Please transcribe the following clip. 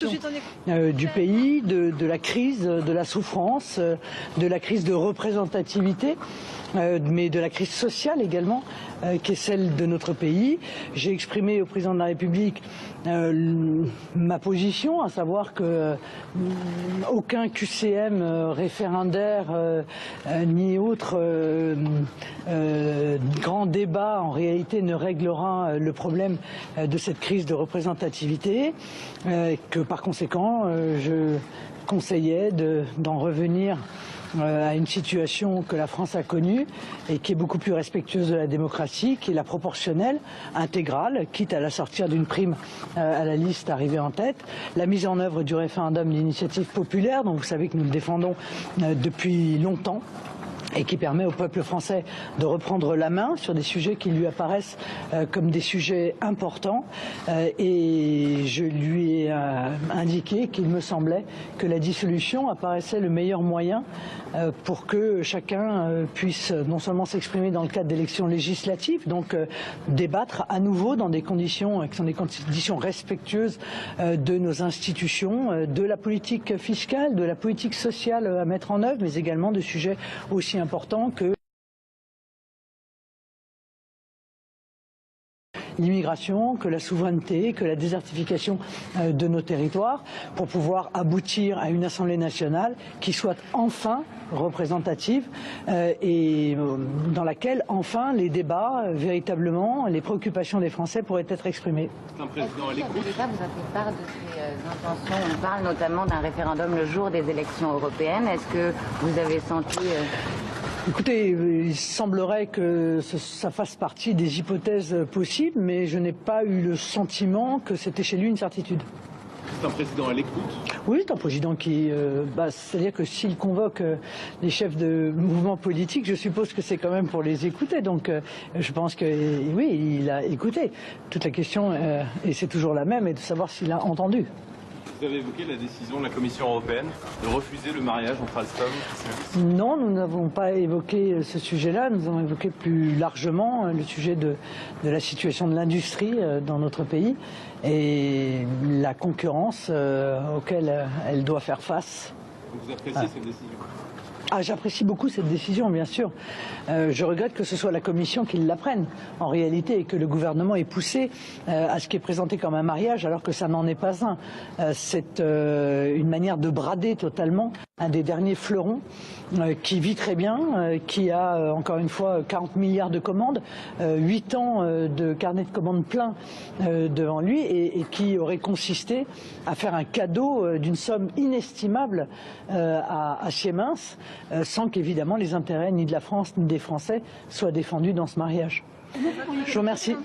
du pays, de la crise, de la souffrance, de la crise de représentativité, mais de la crise sociale également, qui est celle de notre pays. J'ai exprimé au président de la République ma position, à savoir que aucun QCM référendaire ni autre grand débat en réalité ne réglera le problème de cette crise de représentativité, que par conséquent je conseillais d'en revenir à une situation que la France a connue et qui est beaucoup plus respectueuse de la démocratie, qui est la proportionnelle, intégrale, quitte à la sortir d'une prime à la liste arrivée en tête, la mise en œuvre du référendum d'initiative populaire, dont vous savez que nous le défendons depuis longtemps, et qui permet au peuple français de reprendre la main sur des sujets qui lui apparaissent comme des sujets importants. Et je lui ai indiqué qu'il me semblait que la dissolution apparaissait le meilleur moyen pour que chacun puisse non seulement s'exprimer dans le cadre d'élections législatives, donc débattre à nouveau dans des conditions qui sont des conditions respectueuses de nos institutions, de la politique fiscale, de la politique sociale à mettre en œuvre, mais également de sujets aussi important que l'immigration, que la souveraineté, que la désertification de nos territoires, pour pouvoir aboutir à une Assemblée nationale qui soit enfin représentative et dans laquelle enfin les débats, véritablement, les préoccupations des Français pourraient être exprimées. Le président de l'État vous a fait part de ses intentions. On parle notamment d'un référendum le jour des élections européennes. Est-ce que vous avez senti... Écoutez, il semblerait que ça fasse partie des hypothèses possibles, mais je n'ai pas eu le sentiment que c'était chez lui une certitude. C'est un président à l'écoute? Oui, c'est un président qui... c'est-à-dire que s'il convoque les chefs de mouvements politiques, je suppose que c'est quand même pour les écouter. Donc je pense que oui, il a écouté. Toute la question, et c'est toujours la même, est de savoir s'il a entendu. Vous avez évoqué la décision de la Commission européenne de refuser le mariage entre Alstom et Siemens. Non, nous n'avons pas évoqué ce sujet-là. Nous avons évoqué plus largement le sujet de la situation de l'industrie dans notre pays et la concurrence auquel elle doit faire face. Vous appréciez cette décision? J'apprécie beaucoup cette décision, bien sûr. Je regrette que ce soit la Commission qui la prenne, en réalité, et que le gouvernement ait poussé à ce qui est présenté comme un mariage, alors que ça n'en est pas un. C'est une manière de brader totalement un des derniers fleurons qui vit très bien, qui a, encore une fois, 40 milliards de commandes, 8 ans de carnet de commandes plein devant lui, et qui aurait consisté à faire un cadeau d'une somme inestimable à Siemens, sans qu'évidemment les intérêts ni de la France ni des Français soient défendus dans ce mariage. Je vous remercie.